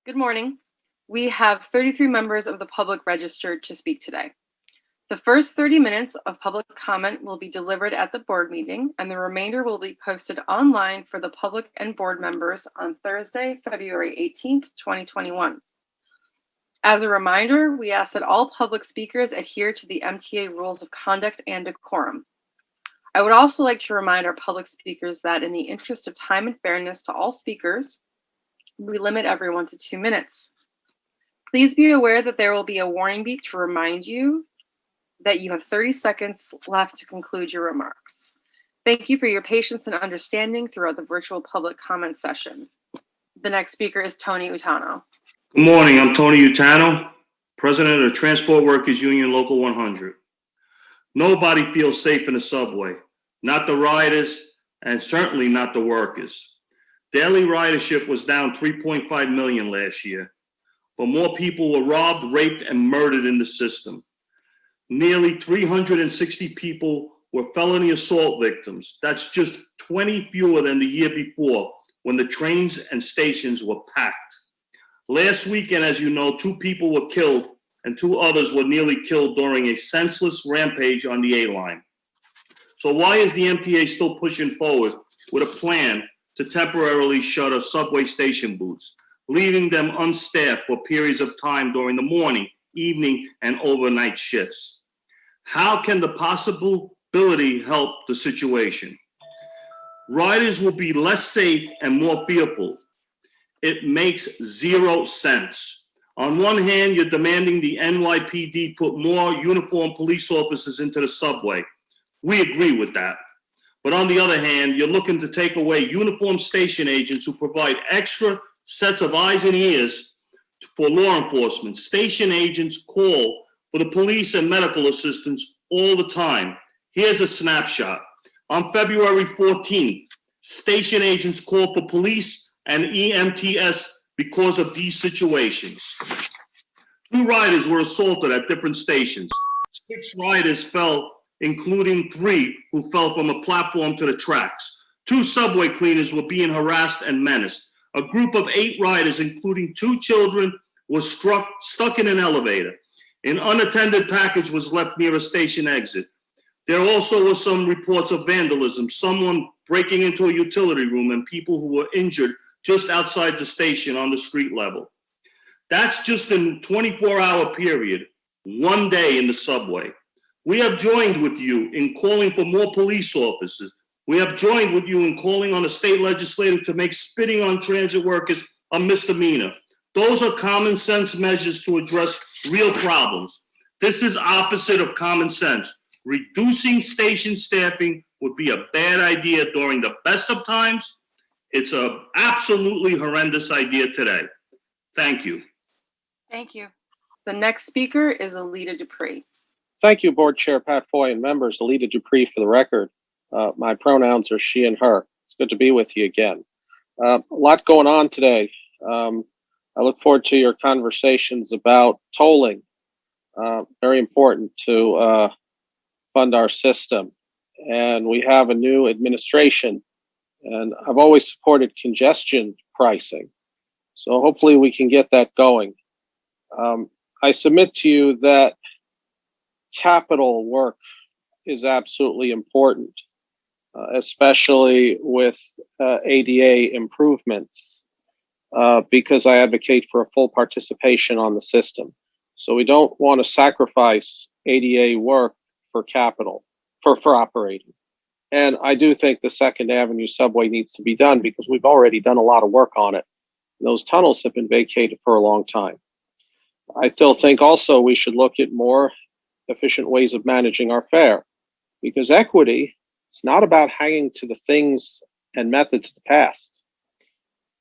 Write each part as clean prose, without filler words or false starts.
Good morning. We have 33 members of the public registered to speak today. The first 30 minutes of public comment will be delivered at the board meeting, and the remainder will be posted online for the public and board members on Thursday, February 18th, 2021. As a reminder, we ask that all public speakers adhere to the MTA rules of conduct and decorum. I would also like to remind our public speakers that in the interest of time and fairness to all speakers, we limit everyone to 2 minutes. Please be aware that there will be a warning beep to remind you that you have 30 seconds left to conclude your remarks. Thank you for your patience and understanding throughout the virtual public comment session. The next speaker is Tony Utano. Good morning, I'm Tony Utano, President of Transport Workers Union Local 100. Nobody feels safe in the subway, not the riders and certainly not the workers. Daily ridership was down 3.5 million last year, but more people were robbed, raped, and murdered in the system. Nearly 360 people were felony assault victims. That's just 20 fewer than the year before when the trains and stations were packed. Last weekend, as you know, 2 people were killed and 2 others were nearly killed during a senseless rampage on the A line. So why is the MTA still pushing forward with a plan to temporarily shutter subway station booths, leaving them unstaffed for periods of time during the morning, evening, and overnight shifts? How can the possibility help the situation? Riders will be less safe and more fearful. It makes 0 sense. On one hand, you're demanding the NYPD put more uniformed police officers into the subway. We agree with that. But on the other hand, you're looking to take away uniformed station agents who provide extra sets of eyes and ears for law enforcement. Station agents call for the police and medical assistance all the time. Here's a snapshot. On February 14th, station agents called for police and EMTs because of these situations. 2 riders were assaulted at different stations. 6 riders fell, including 3 who fell from a platform to the tracks. 2 subway cleaners were being harassed and menaced. A group of 8 riders, including 2 children, was stuck in an elevator. An unattended package was left near a station exit. There also were some reports of vandalism, someone breaking into a utility room, and people who were injured just outside the station on the street level. That's just in a 24-hour period, 1 day in the subway. We have joined with you in calling for more police officers. We have joined with you in calling on the state legislature to make spitting on transit workers a misdemeanor. Those are common sense measures to address real problems. This is opposite of common sense. Reducing station staffing would be a bad idea during the best of times. It's an absolutely horrendous idea today. Thank you. Thank you. The next speaker is Alita Dupree. Thank you, Board Chair Pat Foy and members. Alita Dupree for the record. My pronouns are she and her. It's good to be with you again. A lot going on today. I look forward to your conversations about tolling. Very important to fund our system. And we have a new administration. And I've always supported congestion pricing. So hopefully we can get that going. I submit to you that capital work is absolutely important, especially with ADA improvements, because I advocate for a full participation on the system. So we don't want to sacrifice ADA work for capital, for operating. And I do think the Second Avenue subway needs to be done because we've already done a lot of work on it. Those tunnels have been vacated for a long time. I still think also we should look at more efficient ways of managing our fare, because equity is not about hanging to the things and methods of the past,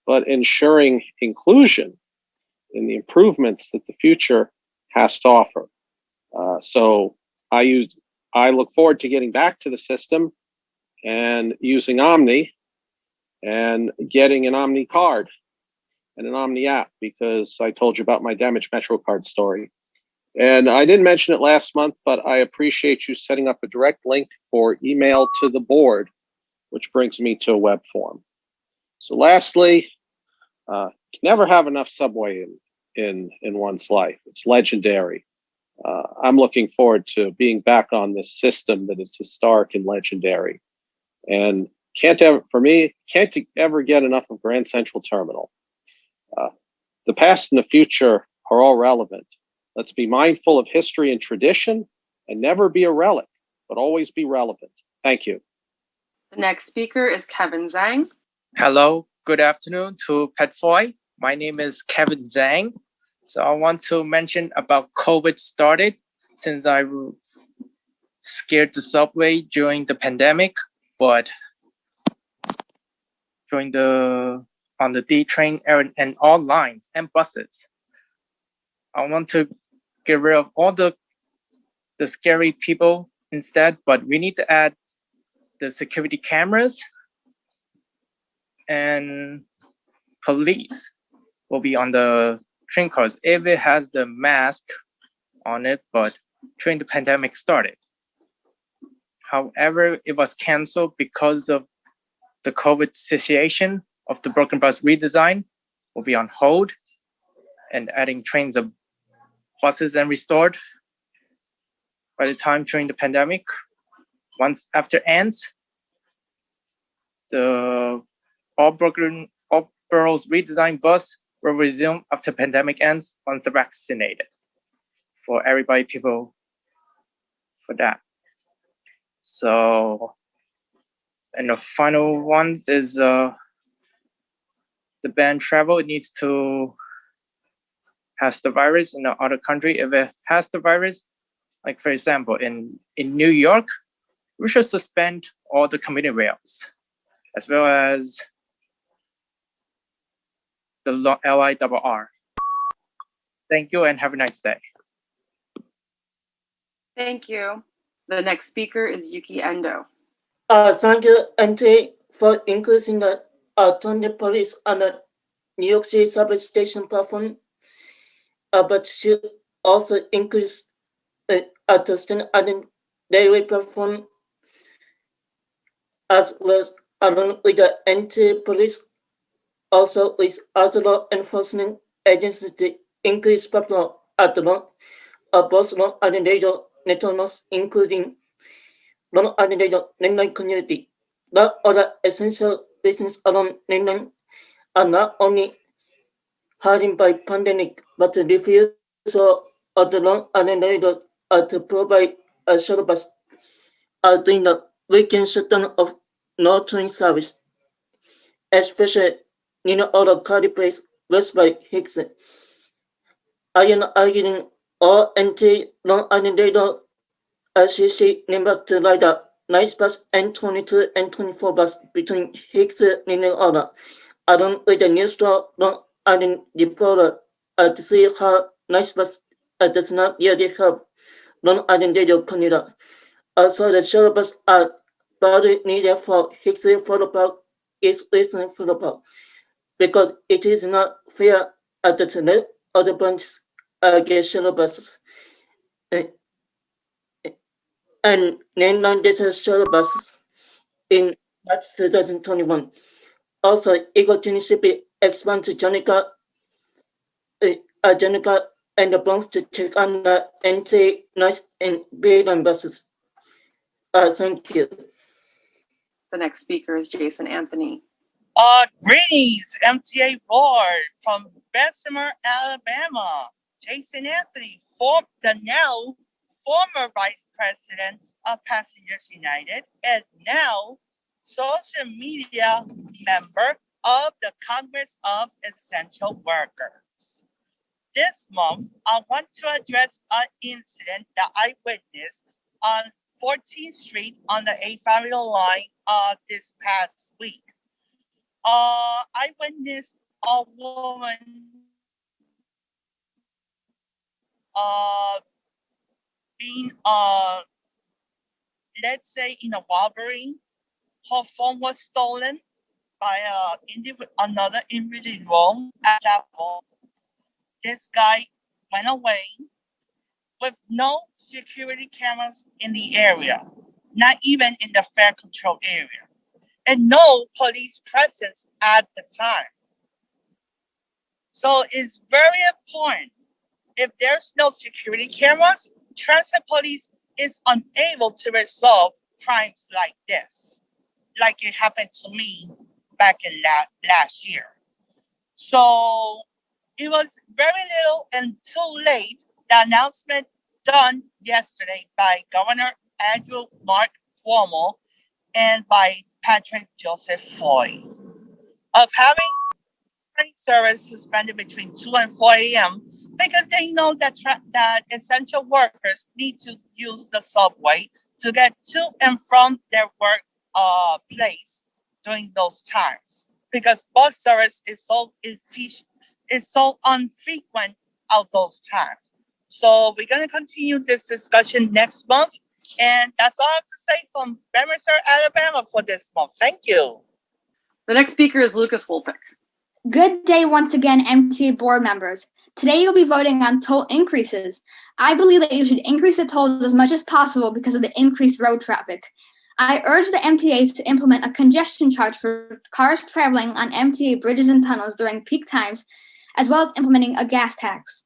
but ensuring inclusion in the improvements that the future has to offer. So I look forward to getting back to the system and using Omni and getting an Omni card and an Omni app, because I told you about my damaged MetroCard story. And I didn't mention it last month, but I appreciate you setting up a direct link for email to the board, which brings me to a web form. So lastly, Can never have enough subway in one's life. It's legendary. I'm looking forward to being back on this system that is historic and legendary. And can't ever get enough of Grand Central Terminal. The past and the future are all relevant. Let's be mindful of history and tradition and never be a relic, but always be relevant. Thank you. The next speaker is Kevin Zhang. Hello, good afternoon to Petfoy. My name is Kevin Zhang. So I want to mention about COVID started since I scared the subway during the pandemic, but on the D train and all lines and buses, I want to get rid of all the scary people instead, but we need to add the security cameras and police will be on the train cars if it has the mask on it, but during the pandemic started. However, it was canceled because of the COVID situation of the broken bus redesign will be on hold and adding trains of buses and restored by the time during the pandemic. Once after ends, the all boroughs redesign bus will resume after pandemic ends once they're vaccinated for everybody, people for that. So, and the final ones is the ban travel. It needs to has the virus in the other country. If it has the virus, like for example, in New York, we should suspend all the commuter rails, as well as the LIRR. Thank you and have a nice day. Thank you. The next speaker is Yuki Endo. Thank you, MTA, for increasing the alternative police on the New York City subway station platform, but should also increase the student on the railway platform, as well as along with the MTA police, also with other law enforcement agencies to increase patrol at the long both long and radio networks, including long and radio mainline community. The other essential business along mainland are not only hardened by pandemic, but the refusal of the long and radio to provide a shuttle bus during the weekend shutdown of no train service, especially in all the Cardi Place, West by Hicks. I am arguing all NT long and radio CC members to ride the night bus N22 and 24 bus between Hicks and Order, along with the new store long and reporter to see how night bus does not yet have long and radio commuter. Also, the shuttle bus are badly needed for Hicks Photo Park is Eastern Photo Park because it is not fair at the other branches get shuttle buses. And mainline digital shuttle buses in March 2021. Also, Eagle should be expand to Jonica and the Bronx to check on the NT Nice and Bayline buses. Thank you. The next speaker is Jason Anthony. Greetings, MTA board from Bessemer, Alabama. Jason Anthony, the now former vice president of Passengers United and now social media member of the Congress of Essential Workers. This month, I want to address an incident that I witnessed on 14th Street on the 8th Avenue line this past week. I witnessed a woman being let's say in a robbery. Her phone was stolen by another individual at that point. This guy went away with no security cameras in the area, not even in the fare control area, and no police presence at the time. So it's very important. If there's no security cameras, transit police is unable to resolve crimes like this, like it happened to me back in last year. So it was very little and too late. The announcement done yesterday by Governor Andrew Mark Cuomo and by Patrick Joseph Foy of having train service suspended between 2 and 4 a.m. because they know that that essential workers need to use the subway to get to and from their work place during those times. Because bus service is so infrequent out those times. So we're gonna continue this discussion next month. And that's all I have to say from Bemerser, Alabama for this month. Thank you. The next speaker is Lucas Wolpick. Good day once again, MTA board members. Today you'll be voting on toll increases. I believe that you should increase the tolls as much as possible because of the increased road traffic. I urge the MTA to implement a congestion charge for cars traveling on MTA bridges and tunnels during peak times, as well as implementing a gas tax.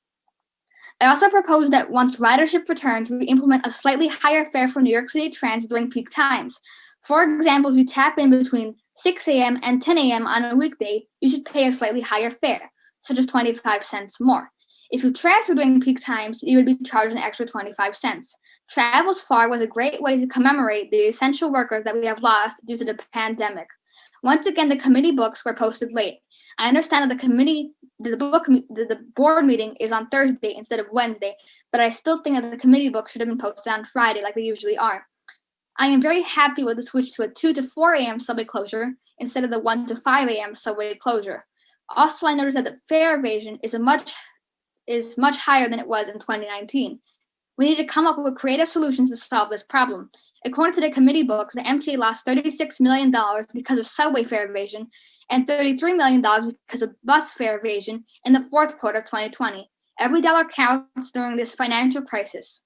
I also propose that once ridership returns, we implement a slightly higher fare for New York City Transit during peak times. For example, if you tap in between 6 a.m. and 10 a.m. on a weekday, you should pay a slightly higher fare, such as 25 cents more. If you transfer during peak times, you would be charged an extra 25 cents. Travels Far was a great way to commemorate the essential workers that we have lost due to the pandemic. Once again, the committee books were posted late. I understand that the board meeting is on Thursday instead of Wednesday, but I still think that the committee books should have been posted on Friday like they usually are. I am very happy with the switch to a 2 to 4 a.m. subway closure instead of the 1 to 5 a.m. subway closure. Also, I noticed that the fare evasion is much higher than it was in 2019. We need to come up with creative solutions to solve this problem. According to the committee books, the MTA lost $36 million because of subway fare evasion and $33 million because of bus fare evasion in the fourth quarter of 2020. Every dollar counts during this financial crisis.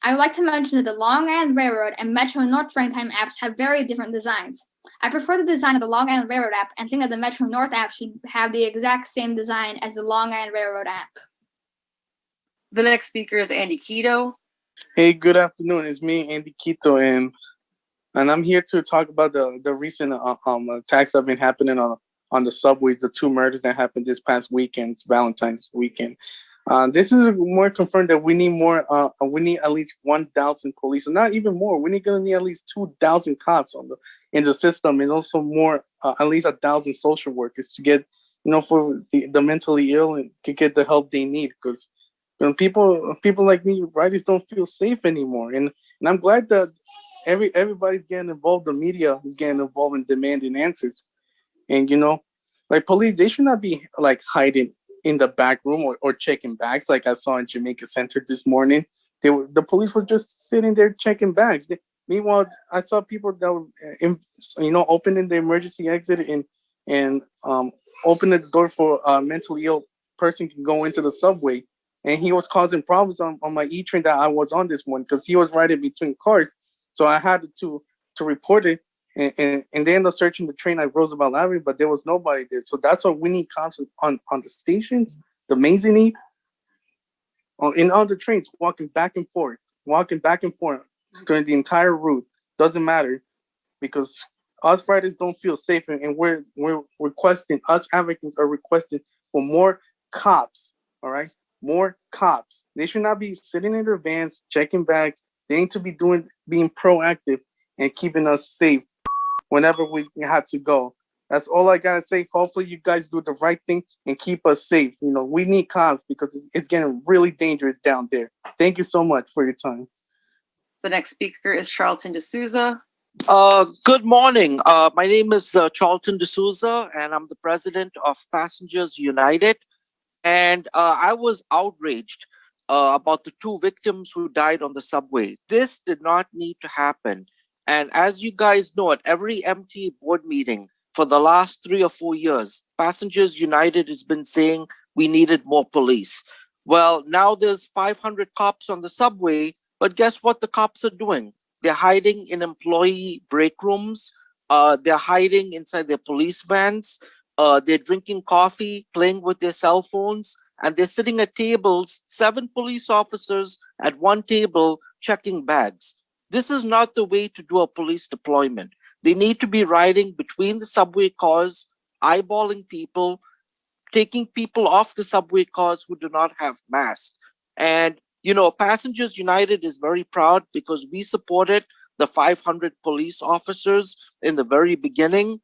I would like to mention that the Long Island Railroad and Metro North train time apps have very different designs. I prefer the design of the Long Island Railroad app and think that the Metro North app should have the exact same design as the Long Island Railroad app. The next speaker is Andy Quito. Hey, good afternoon. It's me, Andy Quito, and I'm here to talk about the recent attacks that have been happening on the subways, the two murders that happened this past weekend, Valentine's weekend. This is more confirmed that we need more. We need at least 1,000 police, and not even more. We're gonna need at least 2,000 cops in the system, and also more, at least 1,000 social workers to get, for the mentally ill and to get the help they need. Because people like me, writers, don't feel safe anymore, and I'm glad that everybody's getting involved. The media is getting involved in demanding answers, and like police, they should not be like hiding in the back room or checking bags like I saw in Jamaica Center this morning. The police were just sitting there checking bags. Meanwhile, I saw people that were, opening the emergency exit and opening the door for a mentally ill person can go into the subway. And he was causing problems on my E-train that I was on this morning because he was riding between cars. So I had to report it. And they ended up searching the train at Roosevelt Avenue, but there was nobody there. So that's why we need cops on the stations, the mezzanine, in all the trains, walking back and forth during the entire route. Doesn't matter, because us riders don't feel safe, and we're requesting, us advocates are requesting for more cops. All right, more cops. They should not be sitting in their vans checking bags. They need to be being proactive and keeping us safe whenever we had to go. That's all I gotta say. Hopefully you guys do the right thing and keep us safe. We need cops because it's getting really dangerous down there. Thank you so much for your time. The next speaker is Charlton D'Souza. Good morning. My name is Charlton D'Souza, and I'm the president of Passengers United. And I was outraged about the two victims who died on the subway. This did not need to happen. And as you guys know, at every MTA board meeting for the last 3 or 4 years, Passengers United has been saying we needed more police. Well, now there's 500 cops on the subway, but guess what the cops are doing? They're hiding in employee break rooms. They're hiding inside their police vans. They're drinking coffee, playing with their cell phones, and they're sitting at tables, 7 police officers at one table checking bags. This is not the way to do a police deployment. They need to be riding between the subway cars, eyeballing people, taking people off the subway cars who do not have masks. And, Passengers United is very proud because we supported the 500 police officers in the very beginning,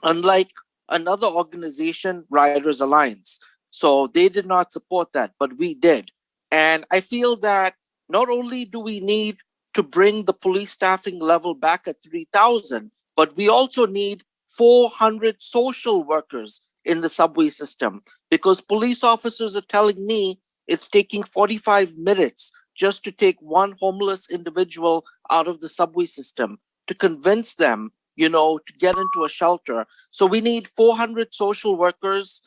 unlike another organization, Riders Alliance. So they did not support that, but we did. And I feel that not only do we need to bring the police staffing level back at 3,000, but we also need 400 social workers in the subway system, because police officers are telling me it's taking 45 minutes just to take one homeless individual out of the subway system to convince them, to get into a shelter. So we need 400 social workers.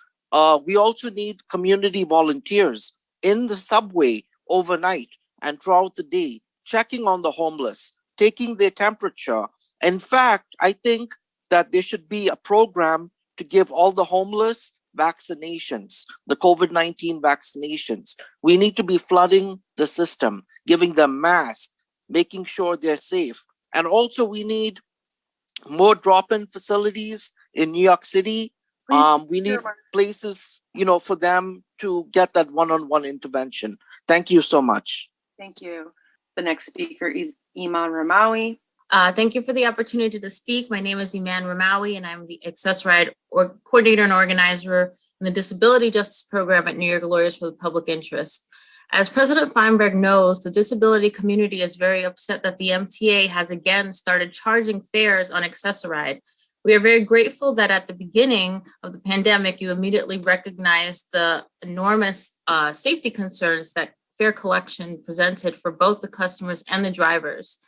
We also need community volunteers in the subway overnight and throughout the day, checking on the homeless, taking their temperature. In fact, I think that there should be a program to give all the homeless vaccinations, the COVID-19 vaccinations. We need to be flooding the system, giving them masks, making sure they're safe. And also we need more drop-in facilities in New York City. We need places, for them to get that one-on-one intervention. Thank you so much. Thank you. The next speaker is Iman Ramawi. Thank you for the opportunity to speak. My name is Iman Ramawi, and I'm the Access Ride coordinator and organizer in the Disability Justice Program at New York Lawyers for the Public Interest. As President Feinberg knows, the disability community is very upset that the MTA has again started charging fares on Access-a-Ride. We are very grateful that at the beginning of the pandemic, you immediately recognized the enormous safety concerns that fare collection presented for both the customers and the drivers.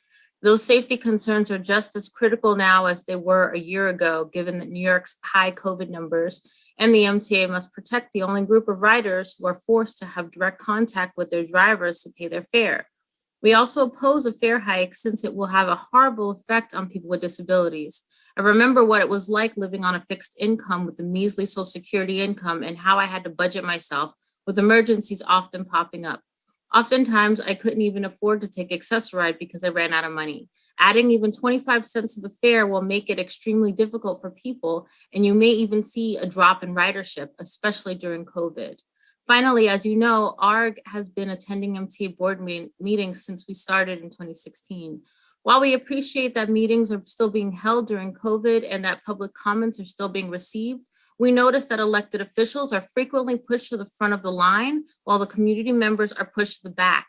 Those safety concerns are just as critical now as they were a year ago, given that New York's high COVID numbers, and the MTA must protect the only group of riders who are forced to have direct contact with their drivers to pay their fare. We also oppose a fare hike since it will have a horrible effect on people with disabilities. I remember what it was like living on a fixed income with the measly Social Security income and how I had to budget myself with emergencies often popping up. Oftentimes, I couldn't even afford to take Access-a-Ride because I ran out of money. Adding even 25 cents to the fare will make it extremely difficult for people, and you may even see a drop in ridership, especially during COVID. Finally, as you know, ARG has been attending MTA board meetings since we started in 2016. While we appreciate that meetings are still being held during COVID and that public comments are still being received, we notice that elected officials are frequently pushed to the front of the line while the community members are pushed to the back.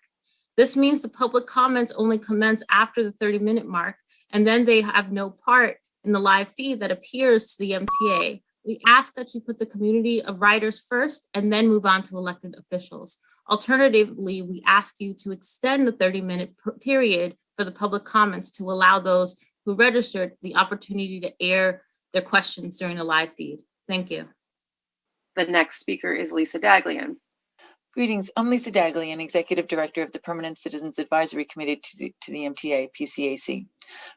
This means the public comments only commence after the 30-minute mark, and then they have no part in the live feed that appears to the MTA. We ask that you put the community of riders first and then move on to elected officials. Alternatively, we ask you to extend the 30-minute period for the public comments to allow those who registered the opportunity to air their questions during the live feed. Thank you. The next speaker is Lisa Daglian. Greetings, I'm Lisa Daglian, Executive Director of the Permanent Citizens Advisory Committee to the MTA, PCAC.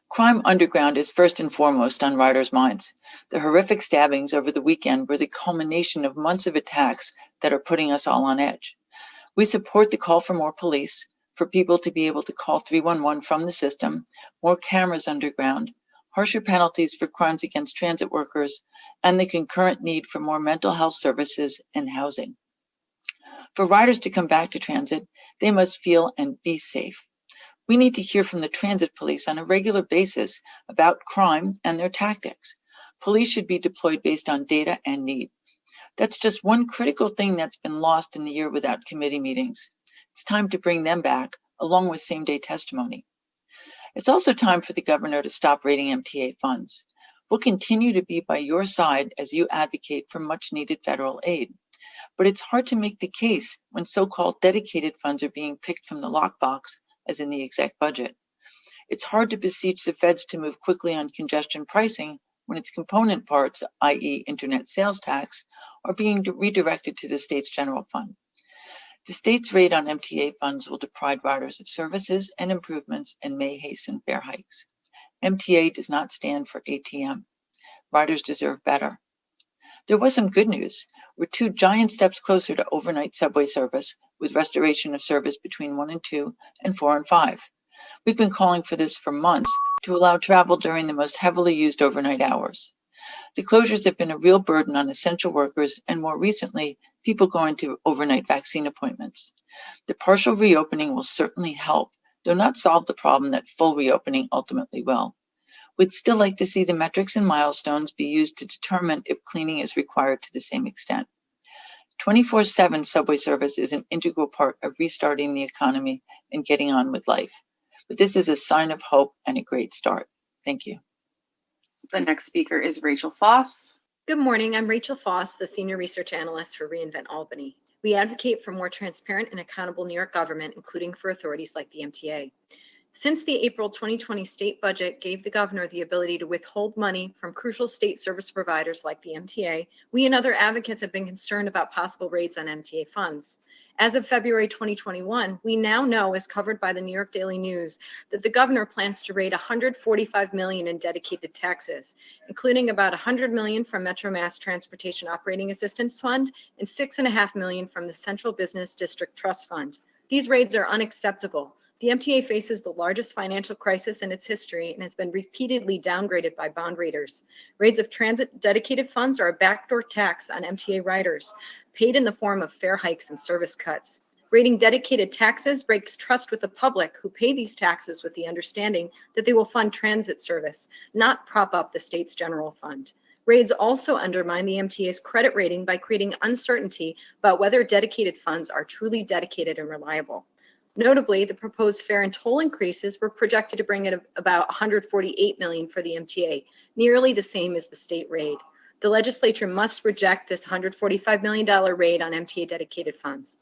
Crime underground is first and foremost on riders' minds. The horrific stabbings over the weekend were the culmination of months of attacks that are putting us all on edge. We support the call for more police, for people to be able to call 311 from the system, more cameras underground, harsher penalties for crimes against transit workers, and the concurrent need for more mental health services and housing. For riders to come back to transit, they must feel and be safe. We need to hear from the transit police on a regular basis about crime and their tactics. Police should be deployed based on data and need. That's just one critical thing that's been lost in the year without committee meetings. It's time to bring them back, along with same-day testimony. It's also time for the governor to stop raiding MTA funds. We'll continue to be by your side as you advocate for much-needed federal aid. But it's hard to make the case when so-called dedicated funds are being picked from the lockbox, as in the exec budget. It's hard to beseech the feds to move quickly on congestion pricing when its component parts, i.e. internet sales tax, are being redirected to the state's general fund. The state's raid on MTA funds will deprive riders of services and improvements and may hasten fare hikes. MTA does not stand for ATM. Riders deserve better. There was some good news. We're 2 giant steps closer to overnight subway service with restoration of service between 1 and 2 and 4 and 5. We've been calling for this for months to allow travel during the most heavily used overnight hours. The closures have been a real burden on essential workers and more recently, people going to overnight vaccine appointments. The partial reopening will certainly help, though not solve the problem that full reopening ultimately will. We'd still like to see the metrics and milestones be used to determine if cleaning is required to the same extent. 24/7 subway service is an integral part of restarting the economy and getting on with life. But this is a sign of hope and a great start. Thank you. The next speaker is Rachel Foss. Good morning. I'm Rachel Foss, the Senior Research Analyst for reInvent Albany. We advocate for more transparent and accountable New York government, including for authorities like the MTA. Since the April 2020 state budget gave the governor the ability to withhold money from crucial state service providers like the MTA, we and other advocates have been concerned about possible raids on MTA funds. As of February 2021, we now know, as covered by the New York Daily News, that the governor plans to raid $145 million in dedicated taxes, including about $100 million from Metro Mass Transportation Operating Assistance Fund and $6.5 million from the Central Business District Trust Fund. These raids are unacceptable. The MTA faces the largest financial crisis in its history and has been repeatedly downgraded by bond raiders. Raids of transit dedicated funds are a backdoor tax on MTA riders, paid in the form of fare hikes and service cuts. Raiding dedicated taxes breaks trust with the public who pay these taxes with the understanding that they will fund transit service, not prop up the state's general fund. Raids also undermine the MTA's credit rating by creating uncertainty about whether dedicated funds are truly dedicated and reliable. Notably, the proposed fare and toll increases were projected to bring in about $148 million for the MTA, nearly the same as the state raid. The legislature must reject this $145 million raid on MTA dedicated funds.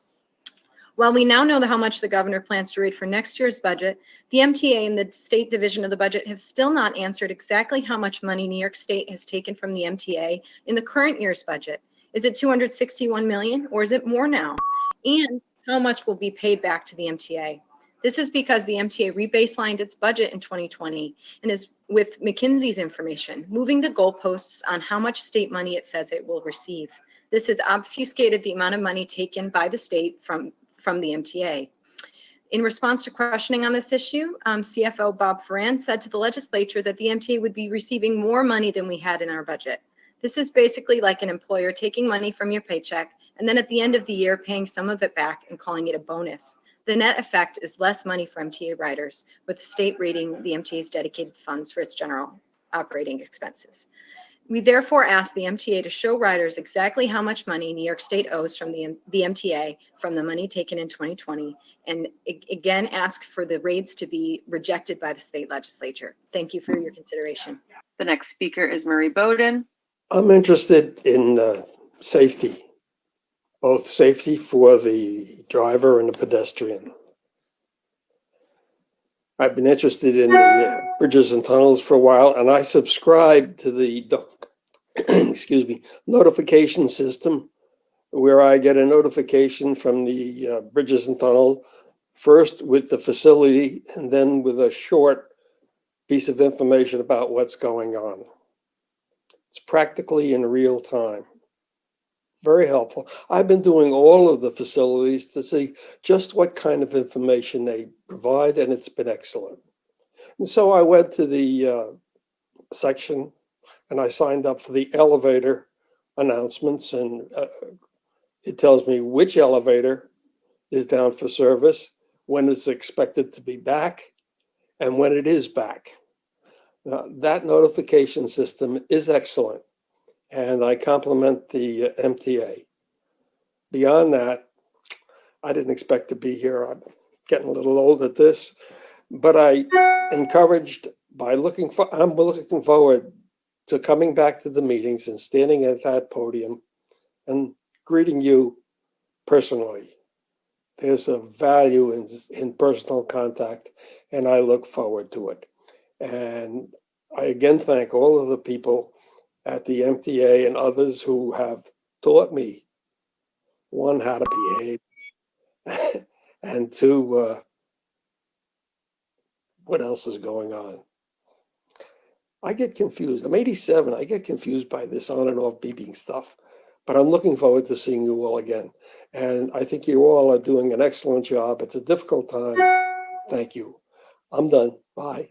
While we now know how much the governor plans to raid for next year's budget, the MTA and the state division of the budget have still not answered exactly how much money New York State has taken from the MTA in the current year's budget. Is it $261 million or is it more now? And how much will be paid back to the MTA? This is because the MTA rebaselined its budget in 2020 and is with McKinsey's information, moving the goalposts on how much state money it says it will receive. This has obfuscated the amount of money taken by the state from the MTA. In response to questioning on this issue, CFO Bob Ferran said to the legislature that the MTA would be receiving more money than we had in our budget. This is basically like an employer taking money from your paycheck and then at the end of the year paying some of it back and calling it a bonus. The net effect is less money for MTA riders, with the state rating the MTA's dedicated funds for its general operating expenses. We therefore ask the MTA to show riders exactly how much money New York State owes from the MTA from the money taken in 2020, and again ask for the raids to be rejected by the state legislature. Thank you for your consideration. The next speaker is Marie Bowden. I'm interested in safety, both safety for the driver and the pedestrian. I've been interested in the bridges and tunnels for a while, and I subscribe to the notification system where I get a notification from the bridges and tunnel, first with the facility and then with a short piece of information about what's going on. It's practically in real time. Very helpful. I've been doing all of the facilities to see just what kind of information they provide, and it's been excellent. And so I went to the section and I signed up for the elevator announcements, and it tells me which elevator is down for service, when it's expected to be back, and when it is back. Now, that notification system is excellent, and I compliment the MTA. Beyond that, I didn't expect to be here. I'm getting a little old at this, but I'm looking forward to coming back to the meetings and standing at that podium and greeting you personally. There's a value in personal contact, and I look forward to it. And I again thank all of the people at the MTA and others who have taught me, one, how to behave, and two, what else is going on. I get confused. I'm 87. I get confused by this on and off beeping stuff. But I'm looking forward to seeing you all again. And I think you all are doing an excellent job. It's a difficult time. Thank you. I'm done. Bye.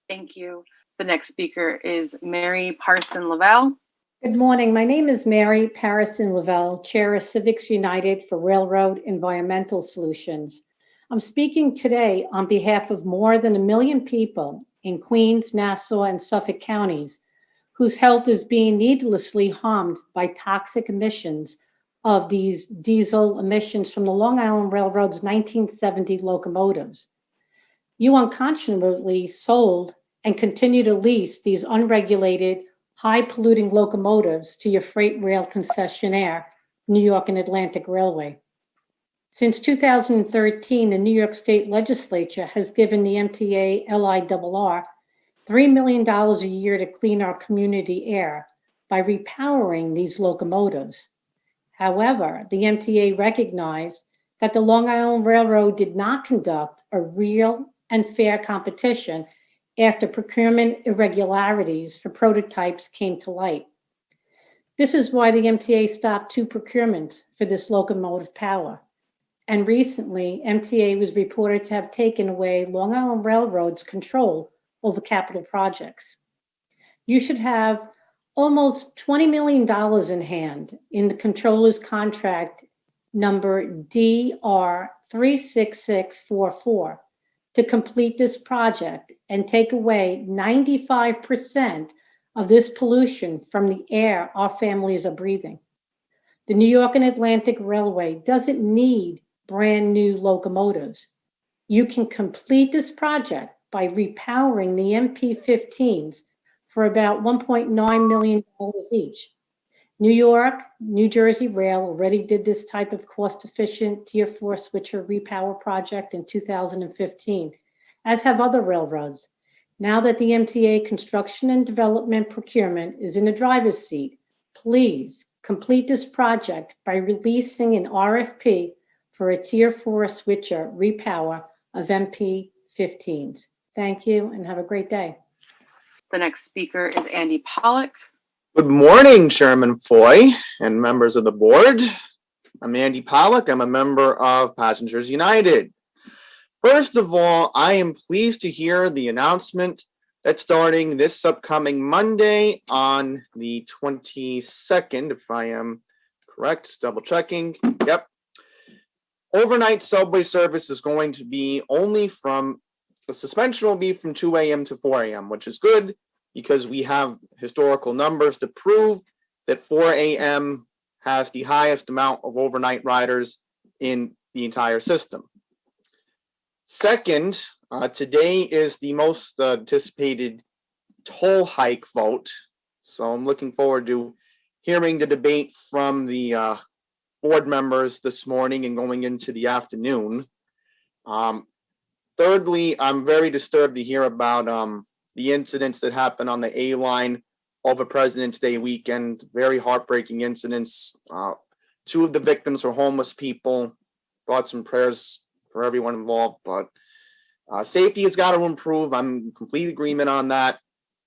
Thank you. The next speaker is Mary Parson Lavelle. Good morning. My name is Mary Parison Lavelle, Chair of Civics United for Railroad Environmental Solutions. I'm speaking today on behalf of more than 1 million people in Queens, Nassau, and Suffolk counties whose health is being needlessly harmed by toxic emissions of these diesel emissions from the Long Island Railroad's 1970 locomotives. You unconscionably sold and continue to lease these unregulated, high-polluting locomotives to your freight rail concessionaire, New York and Atlantic Railway. Since 2013, the New York State Legislature has given the MTA LIRR $3 million a year to clean our community air by repowering these locomotives. However, the MTA recognized that the Long Island Railroad did not conduct a real and fair competition after procurement irregularities for prototypes came to light. This is why the MTA stopped 2 procurements for this locomotive power. And recently, MTA was reported to have taken away Long Island Railroad's control over capital projects. You should have almost $20 million in hand in the controller's contract number DR 36644 to complete this project and take away 95% of this pollution from the air our families are breathing. The New York and Atlantic Railway doesn't need brand new locomotives. You can complete this project by repowering the MP15s for about $1.9 million each. New York, New Jersey Rail already did this type of cost-efficient Tier 4 switcher repower project in 2015, as have other railroads. Now that the MTA construction and development procurement is in the driver's seat, please complete this project by releasing an RFP for a Tier 4 switcher repower of MP15s. Thank you and have a great day. The next speaker is Andy Pollock. Good morning, Chairman Foy and members of the board. I'm Andy Pollock. I'm a member of Passengers United. First of all, I am pleased to hear the announcement that starting this upcoming Monday on the 22nd, if I am correct, just double checking. Yep. Overnight subway service is going to be only from, the suspension will be from 2 a.m. to 4 a.m., which is good because we have historical numbers to prove that 4 a.m. has the highest amount of overnight riders in the entire system. Second, today is the most anticipated toll hike vote. So I'm looking forward to hearing the debate from the board members this morning and going into the afternoon. Thirdly, I'm very disturbed to hear about the incidents that happened on the A line over President's Day weekend. Very heartbreaking incidents. 2 of the victims were homeless people. Thoughts and prayers for everyone involved, but safety has got to improve. I'm in complete agreement on that.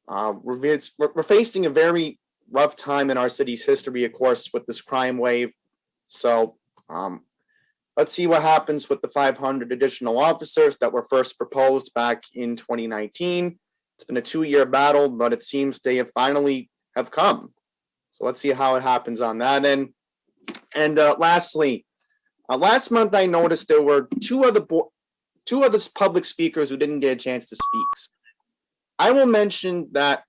We're facing a very rough time in our city's history, of course, with this crime wave. So let's see what happens with the 500 additional officers that were first proposed back in 2019. It's been a 2-year battle, but it seems they have finally have come. So let's see how it happens on that end. And lastly, last month I noticed there were two other public speakers who didn't get a chance to speak. I will mention that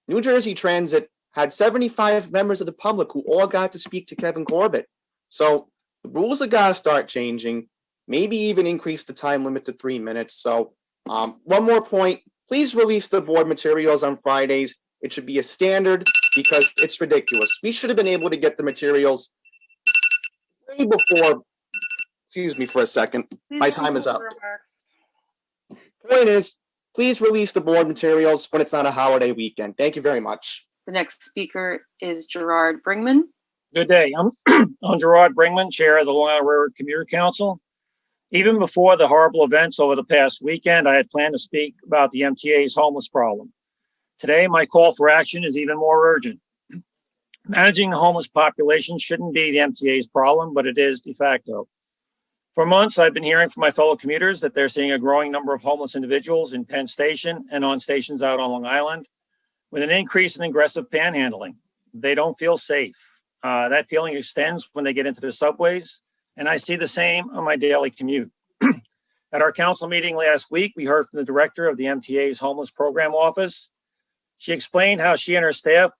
New Jersey Transit had 75 members of the public who all got to speak to Kevin Corbett. So the rules have got to start changing, maybe even increase the time limit to 3 minutes. So one more point, please release the board materials on Fridays. It should be a standard because it's ridiculous. We should have been able to get the materials way before. Excuse me for a second. My time is up. Point is, please release the board materials when it's not a holiday weekend. Thank you very much. The next speaker is Gerard Bringman. Good day. I'm Gerard Bringman, Chair of the Long Island Railroad Commuter Council. Even before the horrible events over the past weekend, I had planned to speak about the MTA's homeless problem. Today, my call for action is even more urgent. Managing the homeless population shouldn't be the MTA's problem, but it is de facto. For months, I've been hearing from my fellow commuters that they're seeing a growing number of homeless individuals in Penn Station and on stations out on Long Island, with an increase in aggressive panhandling. They don't feel safe. That feeling extends when they get into the subways, and I see the same on my daily commute. At our council meeting last week, we heard from the director of the MTA's homeless program office. She explained how she and her staff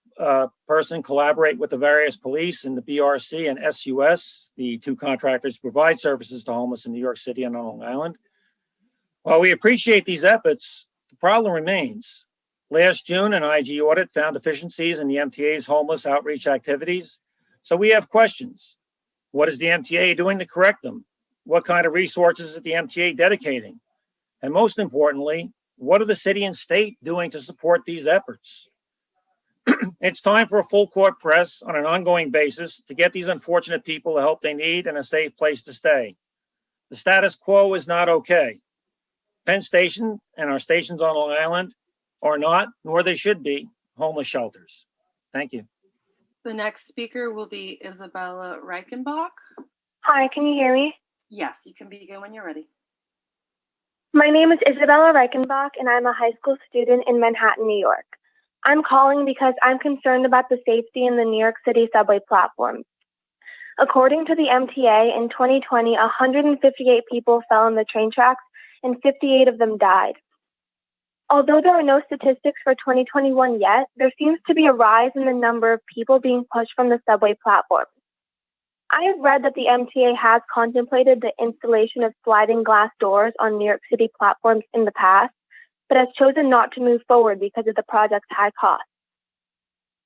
person collaborate with the various police and the BRC and SUS, the two contractors who provide services to homeless in New York City and on Long Island. While we appreciate these efforts, the problem remains. Last June, an IG audit found deficiencies in the MTA's homeless outreach activities. So we have questions. What is the MTA doing to correct them? What kind of resources is the MTA dedicating? And most importantly, what are the city and state doing to support these efforts? It's time for a full court press on an ongoing basis to get these unfortunate people the help they need and a safe place to stay. The status quo is not okay. Penn Station and our stations on Long Island are not, nor they should be, homeless shelters. Thank you. The next speaker will be Isabella Reichenbach. Hi, can you hear me? Yes, you can begin when you're ready. My name is Isabella Reichenbach, and I'm a high school student in Manhattan, New York. I'm calling because I'm concerned about the safety in the New York City subway platforms. According to the MTA, in 2020, 158 people fell on the train tracks and 58 of them died. Although there are no statistics for 2021 yet, there seems to be a rise in the number of people being pushed from the subway platforms. I have read that the MTA has contemplated the installation of sliding glass doors on New York City platforms in the past, but has chosen not to move forward because of the project's high cost.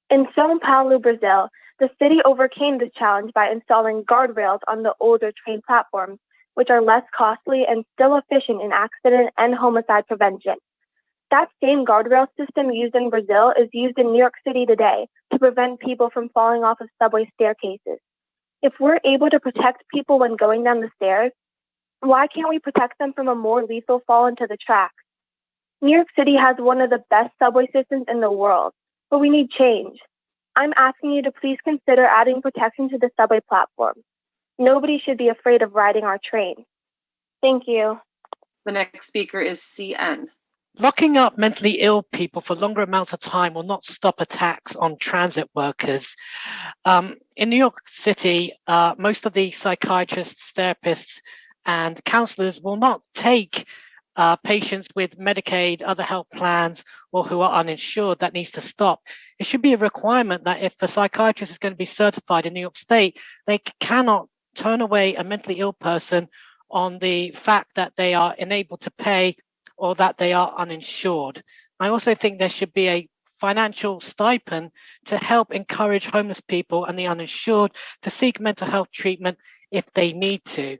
In São Paulo, Brazil, the city overcame this challenge by installing guardrails on the older train platforms, which are less costly and still efficient in accident and homicide prevention. That same guardrail system used in Brazil is used in New York City today to prevent people from falling off of subway staircases. If we're able to protect people when going down the stairs, why can't we protect them from a more lethal fall into the tracks? New York City has one of the best subway systems in the world, but we need change. I'm asking you to please consider adding protection to the subway platform. Nobody should be afraid of riding our train. Thank you. The next speaker is CN. Locking up mentally ill people for longer amounts of time will not stop attacks on transit workers. In New York City, most of the psychiatrists, therapists, and counselors will not take patients with Medicaid, other health plans, or who are uninsured. That needs to stop. It should be a requirement that if a psychiatrist is going to be certified in New York State, they cannot turn away a mentally ill person on the fact that they are unable to pay or that they are uninsured. I also think there should be a financial stipend to help encourage homeless people and the uninsured to seek mental health treatment if they need to.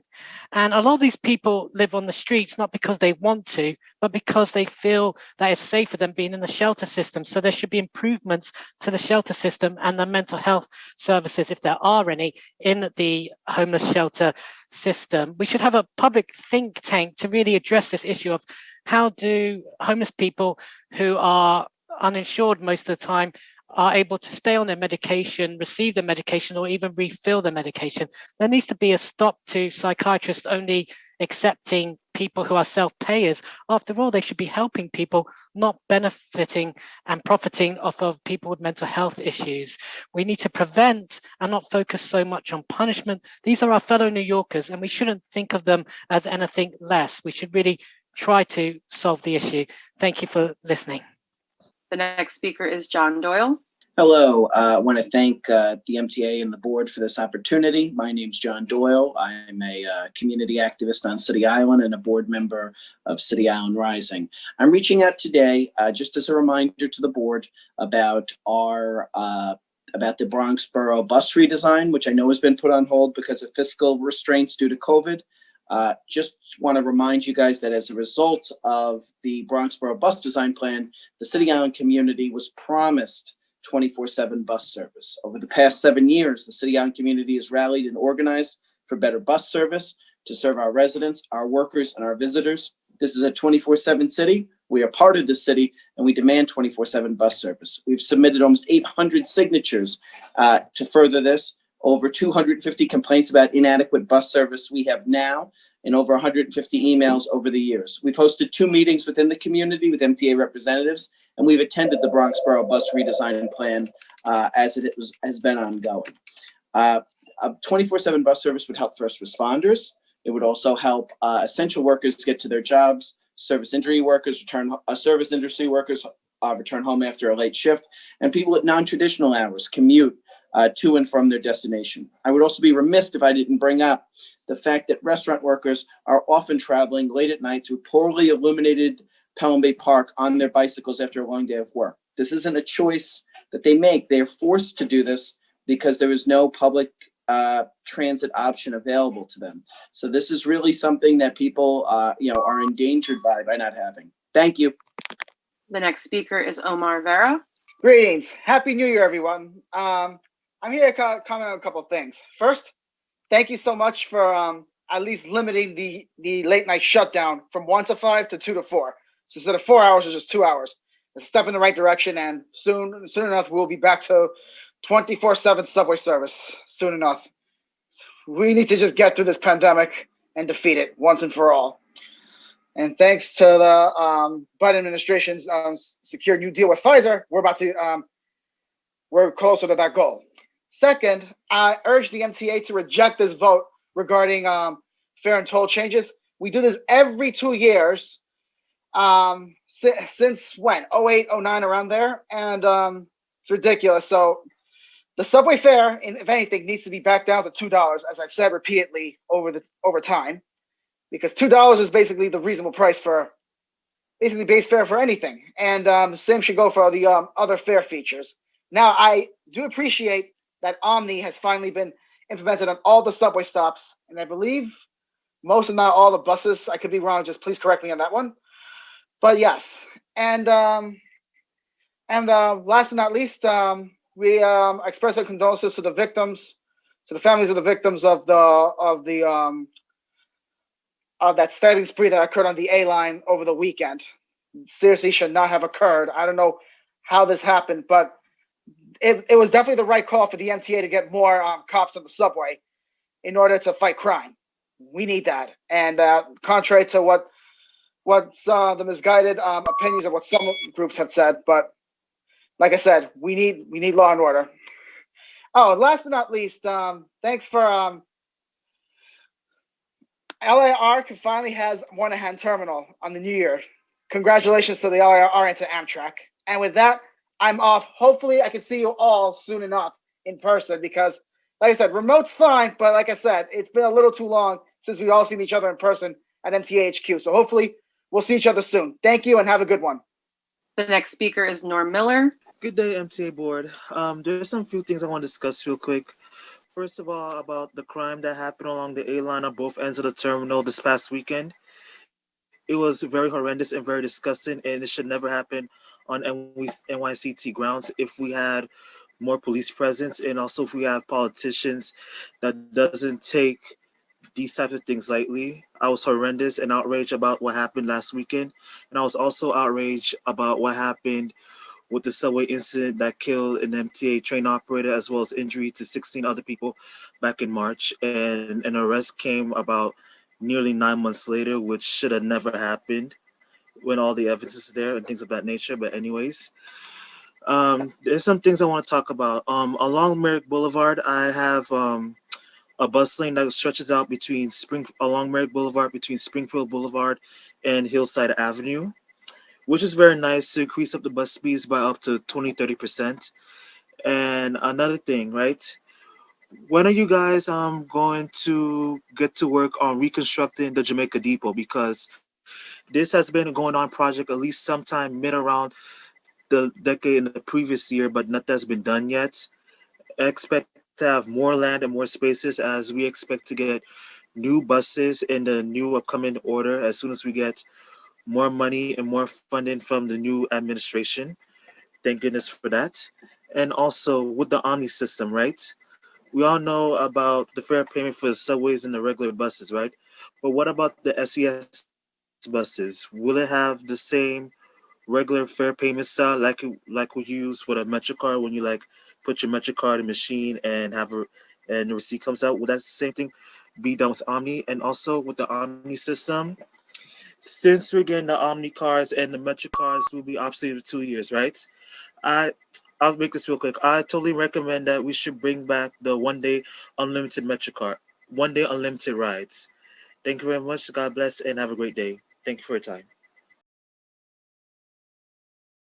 And a lot of these people live on the streets not because they want to, but because they feel that it's safer than being in the shelter system. So there should be improvements to the shelter system and the mental health services, if there are any, in the homeless shelter system. We should have a public think tank to really address this issue of how do homeless people who are uninsured most of the time are able to stay on their medication, receive their medication, or even refill their medication. There needs to be a stop to psychiatrists only accepting people who are self-payers. After all, they should be helping people, not benefiting and profiting off of people with mental health issues. We need to prevent and not focus so much on punishment. These are our fellow New Yorkers, and we shouldn't think of them as anything less. We should really try to solve the issue. Thank you for listening. The next speaker is John Doyle. Hello, I want to thank the MTA and the board for this opportunity. My name's John Doyle. I'm a community activist on City Island and a board member of City Island Rising. I'm reaching out today just as a reminder to the board about about the Bronx Borough bus redesign, which I know has been put on hold because of fiscal restraints due to COVID. Just want to remind you guys that as a result of the Bronx Borough bus design plan, the City Island community was promised 24/7 bus service. Over the past 7 years, the City Island community has rallied and organized for better bus service to serve our residents, our workers, and our visitors. This is a 24/7 city We are part of the city, and we demand 24/7 bus service. We've submitted almost 800 signatures to further this. Over 250 complaints about inadequate bus service we have now, and over 150 emails over the years. We've hosted 2 meetings within the community with MTA representatives, and we've attended the Bronx Borough Bus Redesign Plan as it has been ongoing. A 24/7 bus service would help first responders. It would also help essential workers get to their jobs, service industry workers return home after a late shift, and people at non-traditional hours commute to and from their destination. I would also be remiss if I didn't bring up the fact that restaurant workers are often traveling late at night to poorly illuminated Pelham Bay Park on their bicycles after a long day of work. This isn't a choice that they make. They are forced to do this because there is no public transit option available to them. So this is really something that people, are endangered by not having. Thank you. The next speaker is Omar Vera. Greetings. Happy New Year, everyone. I'm here to comment on a couple of things. First, thank you so much for at least limiting the late night shutdown from 1 to 5 to 2 to 4. So instead of 4 hours, it's just 2 hours. It's a step in the right direction, and soon enough, we'll be back to 24/7 subway service soon enough. We need to just get through this pandemic and defeat it once and for all. And thanks to the Biden administration's secure new deal with Pfizer, we're closer to that goal. Second, I urge the MTA to reject this vote regarding fare and toll changes. We do this every 2 years since when? 08, 09, around there. And it's ridiculous. So the subway fare, if anything, needs to be back down to $2, as I've said repeatedly over time, because $2 is basically the reasonable price for basically base fare for anything. And the same should go for the other fare features. Now, I do appreciate that Omni has finally been implemented on all the subway stops, and I believe most, if not all, the buses. I could be wrong. Just please correct me on that one. But yes, and last but not least, we express our condolences to the victims, to the families of the victims of that stabbing spree that occurred on the A line over the weekend. Seriously, should not have occurred. I don't know how this happened, but it was definitely the right call for the MTA to get more cops on the subway in order to fight crime. We need that. And contrary to what's the misguided opinions of what some groups have said, but like I said, we need law and order. Oh, last but not least, thanks for LAR finally has Moynihan Terminal on the new year. Congratulations to the LAR and to Amtrak. And with that, I'm off. Hopefully, I can see you all soon enough in person because, like I said, remote's fine, but like I said, it's been a little too long since we've all seen each other in person at MTA HQ. So hopefully, we'll see each other soon. Thank you and have a good one. The next speaker is Norm Miller. Good day, MTA board. There's some few things I want to discuss real quick. First of all, about the crime that happened along the A line on both ends of the terminal this past weekend. It was very horrendous and very disgusting, and it should never happen on NYCT grounds. If we had more police presence, and also if we have politicians that doesn't take these types of things lightly. I was horrendous and outraged about what happened last weekend, and I was also outraged about what happened with the subway incident that killed an MTA train operator as well as injury to 16 other people back in March. And an arrest came about nearly 9 months later, which should have never happened when all the evidence is there and things of that nature. But anyways, there's some things I want to talk about. Along Merrick Boulevard, I have a bus lane that stretches out along Merrick Boulevard between Springfield Boulevard and Hillside Avenue, which is very nice to increase up the bus speeds by up to 20-30%. And another thing, right? When are you guys going to get to work on reconstructing the Jamaica Depot? Because this has been a going on project at least sometime mid around the decade in the previous year, but nothing has been done yet. I expect to have more land and more spaces as we expect to get new buses in the new upcoming order as soon as we get more money and more funding from the new administration. Thank goodness for that. And also with the Omni system, right? We all know about the fare payment for the subways and the regular buses, right? But what about the SES buses? Will it have the same regular fare payment style, like we use for the MetroCard when you like put your MetroCard in the machine and and the receipt comes out. Well, that's the same thing be done with Omni, and also with the Omni system. Since we're getting the Omni cards and the Metro cards will be obsolete for 2 years, right? I I'll make this real quick. I totally recommend that we should bring back the 1 day unlimited Metro card, 1 day unlimited rides. Thank you very much. God bless and have a great day. Thank you for your time.